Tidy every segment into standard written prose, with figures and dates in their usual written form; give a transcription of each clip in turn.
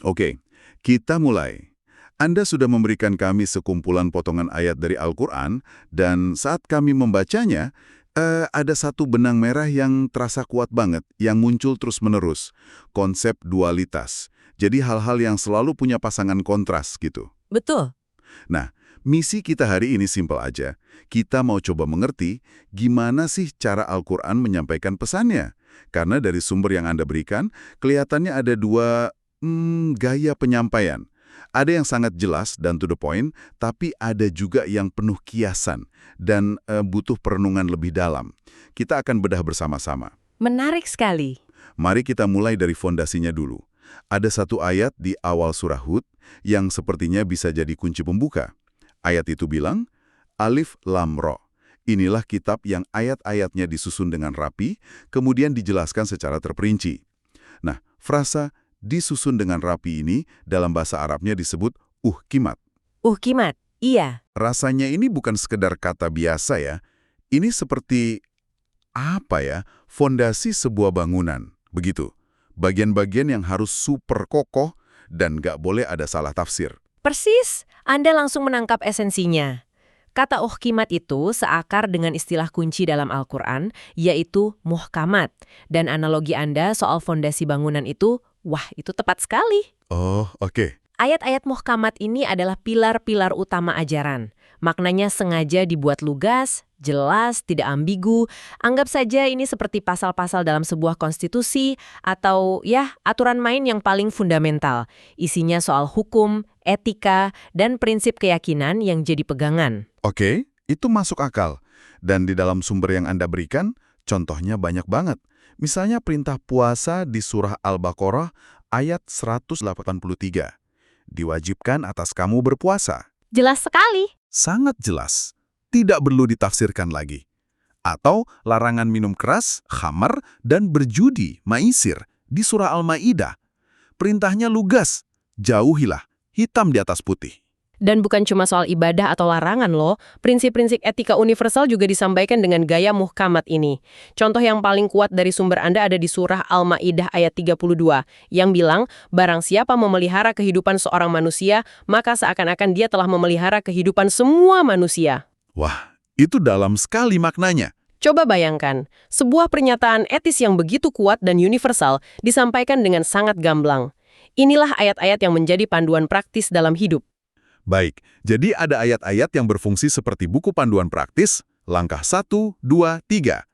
Oke, kita mulai. Anda sudah memberikan kami sekumpulan potongan ayat dari Al-Quran, dan saat kami membacanya, ada satu benang merah yang terasa kuat banget, yang muncul terus-menerus. Konsep dualitas. Jadi hal-hal yang selalu punya pasangan kontras gitu. Betul. Nah, misi kita hari ini simpel aja. Kita mau coba mengerti gimana sih cara Al-Quran menyampaikan pesannya. Karena dari sumber yang Anda berikan, kelihatannya ada dua gaya penyampaian. Ada yang sangat jelas dan to the point, tapi ada juga yang penuh kiasan dan butuh perenungan lebih dalam. Kita akan bedah bersama-sama. Menarik sekali. Mari kita mulai dari fondasinya dulu. Ada satu ayat di awal surah Hud yang sepertinya bisa jadi kunci pembuka. Ayat itu bilang, Alif Lam Ra. Inilah kitab yang ayat-ayatnya disusun dengan rapi, kemudian dijelaskan secara terperinci. Nah, frasa disusun dengan rapi ini dalam bahasa Arabnya disebut uhkimat. Uhkimat, iya. Rasanya ini bukan sekedar kata biasa ya. Ini seperti, fondasi sebuah bangunan. Begitu. Bagian-bagian yang harus super kokoh dan nggak boleh ada salah tafsir. Persis, Anda langsung menangkap esensinya. Kata uhkimat itu seakar dengan istilah kunci dalam Al-Quran, yaitu muhkamat. Dan analogi Anda soal fondasi bangunan itu, wah, itu tepat sekali. Oh, oke. Ayat-ayat muhkamat ini adalah pilar-pilar utama ajaran. Maknanya sengaja dibuat lugas, jelas, tidak ambigu. Anggap saja ini seperti pasal-pasal dalam sebuah konstitusi atau aturan main yang paling fundamental. Isinya soal hukum, etika, dan prinsip keyakinan yang jadi pegangan. Oke, itu masuk akal. Dan di dalam sumber yang Anda berikan, contohnya banyak banget. Misalnya perintah puasa di surah Al-Baqarah ayat 183. Diwajibkan atas kamu berpuasa. Jelas sekali. Sangat jelas. Tidak perlu ditafsirkan lagi. Atau larangan minum keras, khamar, dan berjudi, maisir, di surah Al-Ma'idah. Perintahnya lugas. Jauhilah, hitam di atas putih. Dan bukan cuma soal ibadah atau larangan loh, prinsip-prinsip etika universal juga disampaikan dengan gaya muhkamat ini. Contoh yang paling kuat dari sumber Anda ada di surah Al-Ma'idah ayat 32, yang bilang, barang siapa memelihara kehidupan seorang manusia, maka seakan-akan dia telah memelihara kehidupan semua manusia. Wah, itu dalam sekali maknanya. Coba bayangkan, sebuah pernyataan etis yang begitu kuat dan universal disampaikan dengan sangat gamblang. Inilah ayat-ayat yang menjadi panduan praktis dalam hidup. Baik, jadi ada ayat-ayat yang berfungsi seperti buku panduan praktis, langkah 1, 2, 3.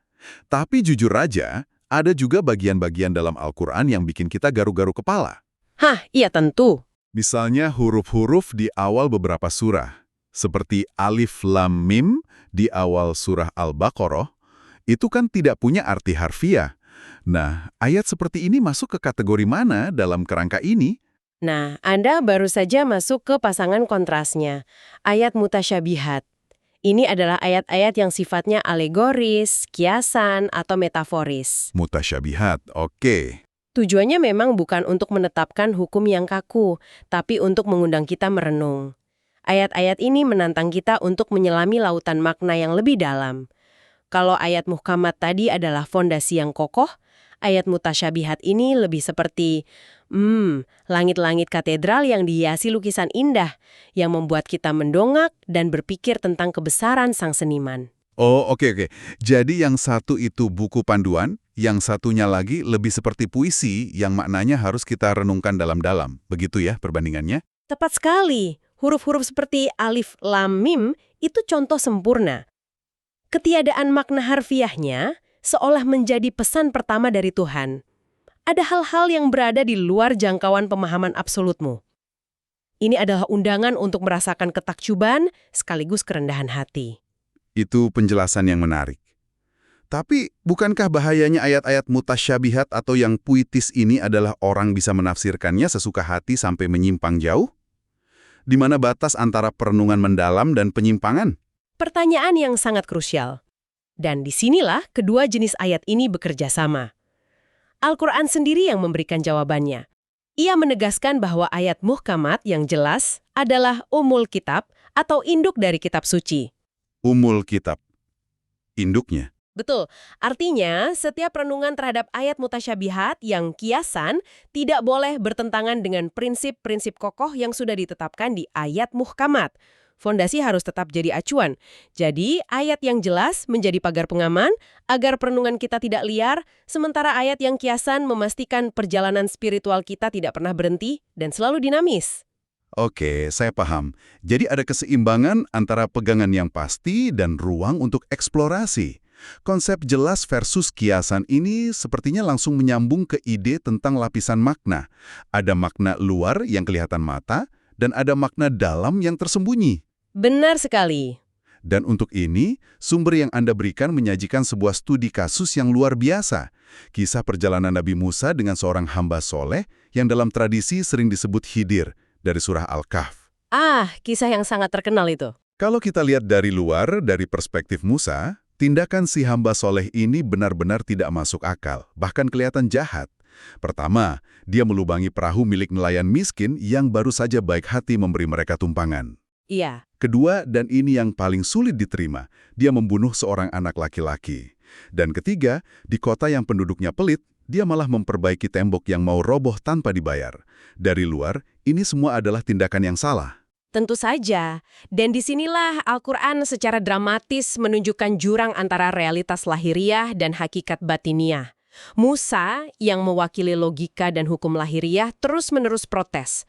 Tapi jujur aja, ada juga bagian-bagian dalam Al-Quran yang bikin kita garu-garu kepala. Hah, iya tentu. Misalnya huruf-huruf di awal beberapa surah, seperti Alif Lam Mim di awal surah Al-Baqarah, itu kan tidak punya arti harfiah. Nah, ayat seperti ini masuk ke kategori mana dalam kerangka ini? Nah, Anda baru saja masuk ke pasangan kontrasnya, ayat mutasyabihat. Ini adalah ayat-ayat yang sifatnya alegoris, kiasan, atau metaforis. Mutasyabihat, oke. Tujuannya memang bukan untuk menetapkan hukum yang kaku, tapi untuk mengundang kita merenung. Ayat-ayat ini menantang kita untuk menyelami lautan makna yang lebih dalam. Kalau ayat muhkamat tadi adalah fondasi yang kokoh, ayat mutasyabihat ini lebih seperti langit-langit katedral yang dihiasi lukisan indah yang membuat kita mendongak dan berpikir tentang kebesaran sang seniman. Oh, oke. Jadi yang satu itu buku panduan, yang satunya lagi lebih seperti puisi yang maknanya harus kita renungkan dalam-dalam. Begitu ya perbandingannya? Tepat sekali. Huruf-huruf seperti alif, lam, mim itu contoh sempurna. Ketiadaan makna harfiahnya seolah menjadi pesan pertama dari Tuhan. Ada hal-hal yang berada di luar jangkauan pemahaman absolutmu. Ini adalah undangan untuk merasakan ketakjuban sekaligus kerendahan hati. Itu penjelasan yang menarik. Tapi, bukankah bahayanya ayat-ayat mutasyabihat atau yang puitis ini adalah orang bisa menafsirkannya sesuka hati sampai menyimpang jauh? Di mana batas antara perenungan mendalam dan penyimpangan? Pertanyaan yang sangat krusial. Dan disinilah kedua jenis ayat ini bekerja sama. Al-Quran sendiri yang memberikan jawabannya. Ia menegaskan bahwa ayat muhkamat yang jelas adalah umul kitab atau induk dari kitab suci. Umul kitab. Induknya. Betul. Artinya, setiap renungan terhadap ayat mutasyabihat yang kiasan tidak boleh bertentangan dengan prinsip-prinsip kokoh yang sudah ditetapkan di ayat muhkamat. Fondasi harus tetap jadi acuan. Jadi, ayat yang jelas menjadi pagar pengaman agar perenungan kita tidak liar, sementara ayat yang kiasan memastikan perjalanan spiritual kita tidak pernah berhenti dan selalu dinamis. Oke, saya paham. Jadi ada keseimbangan antara pegangan yang pasti dan ruang untuk eksplorasi. Konsep jelas versus kiasan ini sepertinya langsung menyambung ke ide tentang lapisan makna. Ada makna luar yang kelihatan mata, dan ada makna dalam yang tersembunyi. Benar sekali. Dan untuk ini, sumber yang Anda berikan menyajikan sebuah studi kasus yang luar biasa. Kisah perjalanan Nabi Musa dengan seorang hamba soleh yang dalam tradisi sering disebut Khidir dari surah Al-Kahf. Kisah yang sangat terkenal itu. Kalau kita lihat dari luar, dari perspektif Musa, tindakan si hamba soleh ini benar-benar tidak masuk akal, bahkan kelihatan jahat. Pertama, dia melubangi perahu milik nelayan miskin yang baru saja baik hati memberi mereka tumpangan. Iya. Kedua, dan ini yang paling sulit diterima, dia membunuh seorang anak laki-laki. Dan ketiga, di kota yang penduduknya pelit, dia malah memperbaiki tembok yang mau roboh tanpa dibayar. Dari luar, ini semua adalah tindakan yang salah. Tentu saja. Dan disinilah Al-Quran secara dramatis menunjukkan jurang antara realitas lahiriah dan hakikat batiniah. Musa, yang mewakili logika dan hukum lahiriah, terus-menerus protes.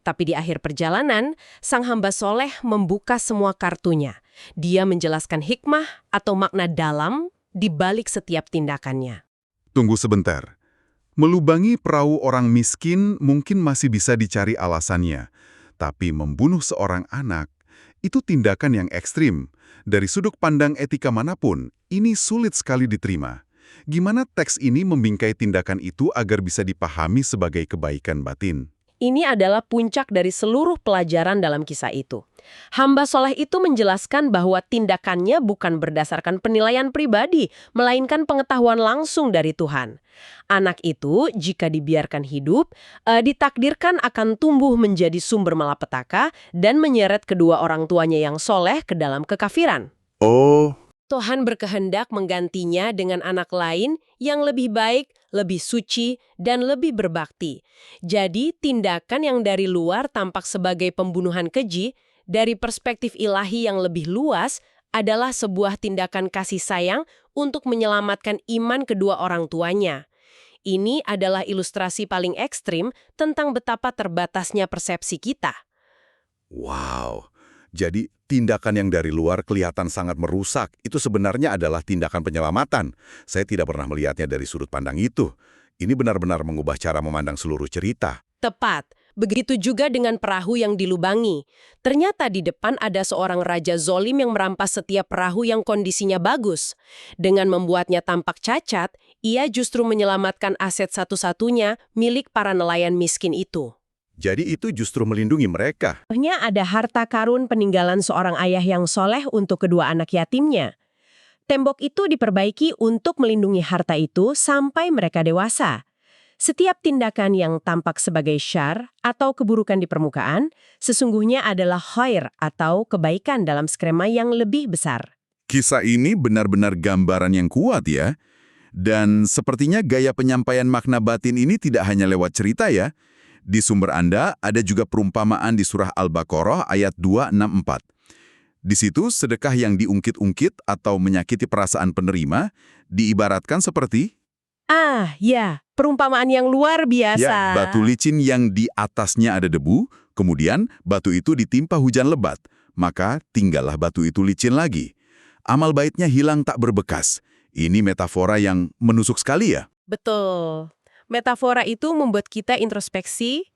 Tapi di akhir perjalanan, sang hamba soleh membuka semua kartunya. Dia menjelaskan hikmah atau makna dalam di balik setiap tindakannya. Tunggu sebentar. Melubangi perahu orang miskin mungkin masih bisa dicari alasannya. Tapi membunuh seorang anak, itu tindakan yang ekstrim. Dari sudut pandang etika manapun, ini sulit sekali diterima. Gimana teks ini membingkai tindakan itu agar bisa dipahami sebagai kebaikan batin? Ini adalah puncak dari seluruh pelajaran dalam kisah itu. Hamba soleh itu menjelaskan bahwa tindakannya bukan berdasarkan penilaian pribadi, melainkan pengetahuan langsung dari Tuhan. Anak itu, jika dibiarkan hidup, ditakdirkan akan tumbuh menjadi sumber malapetaka dan menyeret kedua orang tuanya yang soleh ke dalam kekafiran. Oh, Tuhan berkehendak menggantinya dengan anak lain yang lebih baik, lebih suci, dan lebih berbakti. Jadi, tindakan yang dari luar tampak sebagai pembunuhan keji, dari perspektif ilahi yang lebih luas, adalah sebuah tindakan kasih sayang untuk menyelamatkan iman kedua orang tuanya. Ini adalah ilustrasi paling ekstrim tentang betapa terbatasnya persepsi kita. wow. Jadi, tindakan yang dari luar kelihatan sangat merusak. Itu sebenarnya adalah tindakan penyelamatan. Saya tidak pernah melihatnya dari sudut pandang itu. Ini benar-benar mengubah cara memandang seluruh cerita. Tepat. Begitu juga dengan perahu yang dilubangi. Ternyata di depan ada seorang raja zolim yang merampas setiap perahu yang kondisinya bagus. Dengan membuatnya tampak cacat, ia justru menyelamatkan aset satu-satunya milik para nelayan miskin itu. Jadi itu justru melindungi mereka. Contohnya ada harta karun peninggalan seorang ayah yang soleh untuk kedua anak yatimnya. Tembok itu diperbaiki untuk melindungi harta itu sampai mereka dewasa. Setiap tindakan yang tampak sebagai syar atau keburukan di permukaan, sesungguhnya adalah khair atau kebaikan dalam skema yang lebih besar. Kisah ini benar-benar gambaran yang kuat ya. Dan sepertinya gaya penyampaian makna batin ini tidak hanya lewat cerita ya. Di sumber Anda ada juga perumpamaan di surah Al-Baqarah ayat 264. Di situ sedekah yang diungkit-ungkit atau menyakiti perasaan penerima diibaratkan seperti Ya, perumpamaan yang luar biasa. ya, batu licin yang di atasnya ada debu, kemudian batu itu ditimpa hujan lebat, maka tinggallah batu itu licin lagi. Amal baiknya hilang tak berbekas. Ini metafora yang menusuk sekali ya. Betul. Metafora itu membuat kita introspeksi.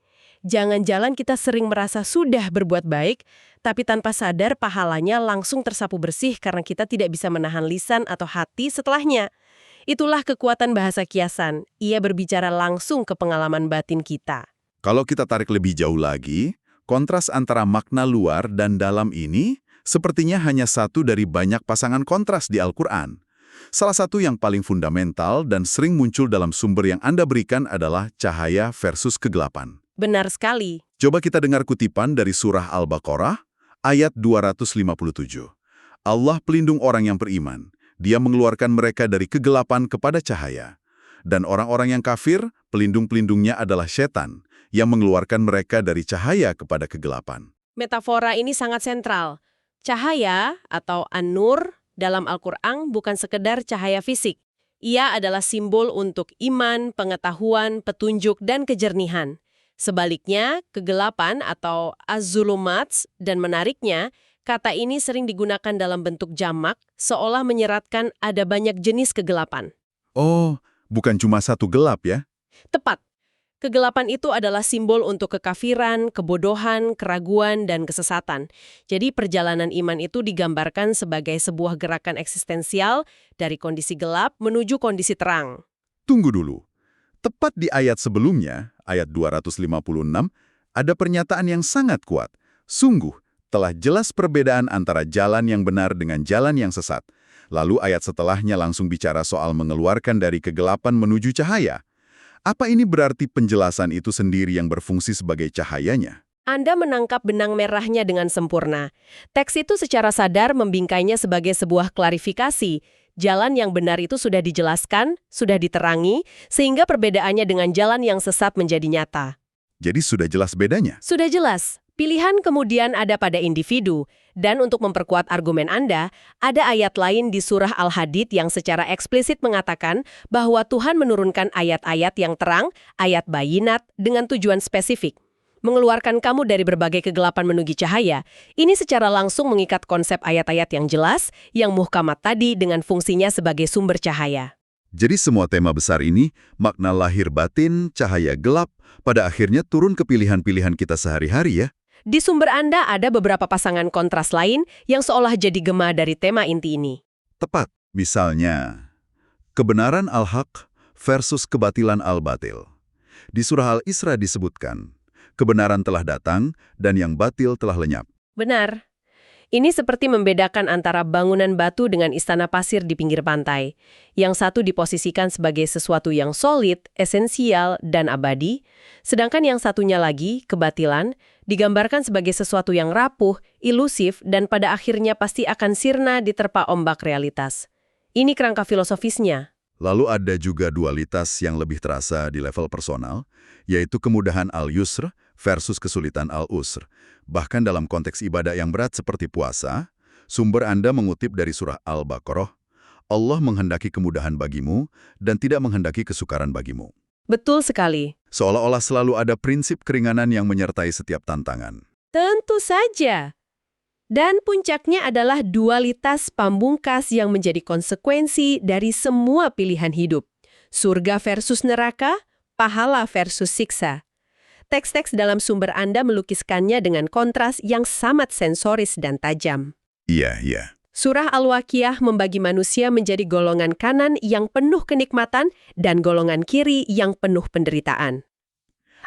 Jangan-jangan kita sering merasa sudah berbuat baik, tapi tanpa sadar pahalanya langsung tersapu bersih karena kita tidak bisa menahan lisan atau hati setelahnya. Itulah kekuatan bahasa kiasan. Ia berbicara langsung ke pengalaman batin kita. Kalau kita tarik lebih jauh lagi, kontras antara makna luar dan dalam ini sepertinya hanya satu dari banyak pasangan kontras di Al-Quran. Salah satu yang paling fundamental dan sering muncul dalam sumber yang Anda berikan adalah cahaya versus kegelapan. Benar sekali. Coba kita dengar kutipan dari surah Al-Baqarah, ayat 257. Allah pelindung orang yang beriman. Dia mengeluarkan mereka dari kegelapan kepada cahaya. Dan orang-orang yang kafir, pelindung-pelindungnya adalah setan, yang mengeluarkan mereka dari cahaya kepada kegelapan. Metafora ini sangat sentral. Cahaya atau an-nur dalam Al-Quran bukan sekedar cahaya fisik. Ia adalah simbol untuk iman, pengetahuan, petunjuk, dan kejernihan. Sebaliknya, kegelapan atau az-zulumats, dan menariknya, kata ini sering digunakan dalam bentuk jamak, seolah menyeratkan ada banyak jenis kegelapan. Oh, bukan cuma satu gelap ya? Tepat. Kegelapan itu adalah simbol untuk kekafiran, kebodohan, keraguan, dan kesesatan. Jadi perjalanan iman itu digambarkan sebagai sebuah gerakan eksistensial dari kondisi gelap menuju kondisi terang. Tunggu dulu. Tepat di ayat sebelumnya, ayat 256, ada pernyataan yang sangat kuat. Sungguh, telah jelas perbedaan antara jalan yang benar dengan jalan yang sesat. Lalu ayat setelahnya langsung bicara soal mengeluarkan dari kegelapan menuju cahaya. Apa ini berarti penjelasan itu sendiri yang berfungsi sebagai cahayanya? Anda menangkap benang merahnya dengan sempurna. Teks itu secara sadar membingkainya sebagai sebuah klarifikasi. Jalan yang benar itu sudah dijelaskan, sudah diterangi, sehingga perbedaannya dengan jalan yang sesat menjadi nyata. Jadi sudah jelas bedanya? Sudah jelas. Pilihan kemudian ada pada individu, dan untuk memperkuat argumen Anda, ada ayat lain di surah Al-Hadid yang secara eksplisit mengatakan bahwa Tuhan menurunkan ayat-ayat yang terang, ayat bayinat, dengan tujuan spesifik. Mengeluarkan kamu dari berbagai kegelapan menuju cahaya, ini secara langsung mengikat konsep ayat-ayat yang jelas, yang muhkamat tadi dengan fungsinya sebagai sumber cahaya. Jadi semua tema besar ini, makna lahir batin, cahaya gelap, pada akhirnya turun ke pilihan-pilihan kita sehari-hari ya? Di sumber Anda ada beberapa pasangan kontras lain yang seolah jadi gema dari tema inti ini. Tepat. Misalnya, kebenaran al-haq versus kebatilan al-batil. Di surah Al-Isra disebutkan, kebenaran telah datang dan yang batil telah lenyap. Benar. Ini seperti membedakan antara bangunan batu dengan istana pasir di pinggir pantai. Yang satu diposisikan sebagai sesuatu yang solid, esensial, dan abadi, sedangkan yang satunya lagi, kebatilan, digambarkan sebagai sesuatu yang rapuh, ilusif, dan pada akhirnya pasti akan sirna diterpa ombak realitas. Ini kerangka filosofisnya. Lalu ada juga dualitas yang lebih terasa di level personal, yaitu kemudahan al-yusr versus kesulitan al-usr. Bahkan dalam konteks ibadah yang berat seperti puasa, sumber Anda mengutip dari surah Al-Baqarah, Allah menghendaki kemudahan bagimu dan tidak menghendaki kesukaran bagimu. Betul sekali. Seolah-olah selalu ada prinsip keringanan yang menyertai setiap tantangan. Tentu saja. Dan puncaknya adalah dualitas pamungkas yang menjadi konsekuensi dari semua pilihan hidup. Surga versus neraka, pahala versus siksa. Teks-teks dalam sumber Anda melukiskannya dengan kontras yang sangat sensoris dan tajam. Iya. Surah Al-Waqiah membagi manusia menjadi golongan kanan yang penuh kenikmatan dan golongan kiri yang penuh penderitaan.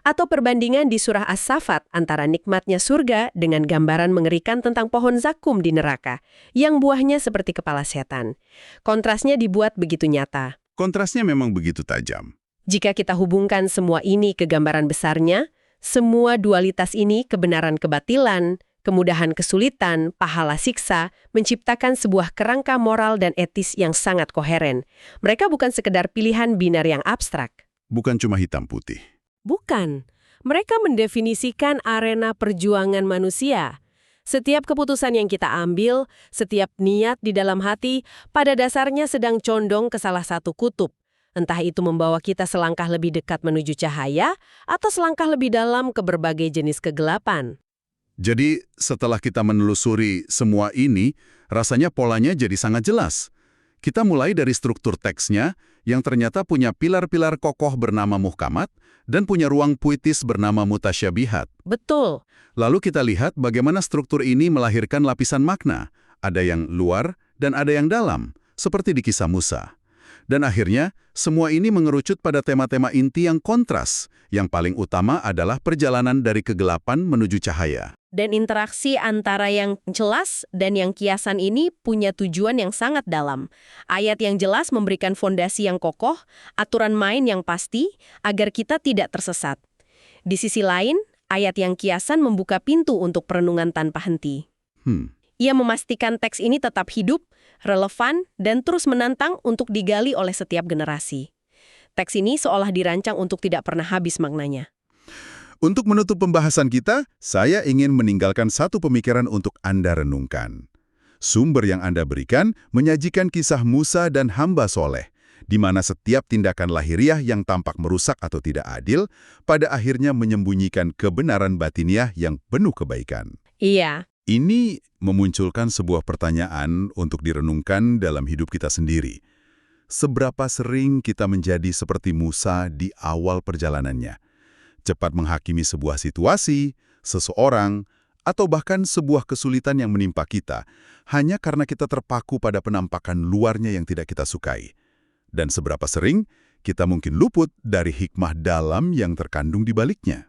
Atau perbandingan di surah As-Safat antara nikmatnya surga dengan gambaran mengerikan tentang pohon zakum di neraka, yang buahnya seperti kepala setan. Kontrasnya dibuat begitu nyata. Kontrasnya memang begitu tajam. Jika kita hubungkan semua ini ke gambaran besarnya, semua dualitas ini, kebenaran kebatilan, kemudahan kesulitan, pahala siksa, menciptakan sebuah kerangka moral dan etis yang sangat koheren. Mereka bukan sekedar pilihan binar yang abstrak. Bukan cuma hitam putih. Bukan. Mereka mendefinisikan arena perjuangan manusia. Setiap keputusan yang kita ambil, setiap niat di dalam hati, pada dasarnya sedang condong ke salah satu kutub. Entah itu membawa kita selangkah lebih dekat menuju cahaya, atau selangkah lebih dalam ke berbagai jenis kegelapan. Jadi, setelah kita menelusuri semua ini, rasanya polanya jadi sangat jelas. Kita mulai dari struktur teksnya, yang ternyata punya pilar-pilar kokoh bernama muhkamat, dan punya ruang puitis bernama mutasyabihat. Betul. Lalu kita lihat bagaimana struktur ini melahirkan lapisan makna. Ada yang luar, dan ada yang dalam, seperti di kisah Musa. Dan akhirnya, semua ini mengerucut pada tema-tema inti yang kontras. Yang paling utama adalah perjalanan dari kegelapan menuju cahaya. Dan interaksi antara yang jelas dan yang kiasan ini punya tujuan yang sangat dalam. Ayat yang jelas memberikan fondasi yang kokoh, aturan main yang pasti, agar kita tidak tersesat. Di sisi lain, ayat yang kiasan membuka pintu untuk perenungan tanpa henti. Ia memastikan teks ini tetap hidup, relevan, dan terus menantang untuk digali oleh setiap generasi. Teks ini seolah dirancang untuk tidak pernah habis maknanya. Untuk menutup pembahasan kita, saya ingin meninggalkan satu pemikiran untuk Anda renungkan. Sumber yang Anda berikan menyajikan kisah Musa dan hamba soleh, di mana setiap tindakan lahiriah yang tampak merusak atau tidak adil, pada akhirnya menyembunyikan kebenaran batiniah yang penuh kebaikan. Iya, Ini memunculkan sebuah pertanyaan untuk direnungkan dalam hidup kita sendiri. Seberapa sering kita menjadi seperti Musa di awal perjalanannya? Cepat menghakimi sebuah situasi, seseorang, atau bahkan sebuah kesulitan yang menimpa kita, hanya karena kita terpaku pada penampakan luarnya yang tidak kita sukai. Dan seberapa sering kita mungkin luput dari hikmah dalam yang terkandung di baliknya.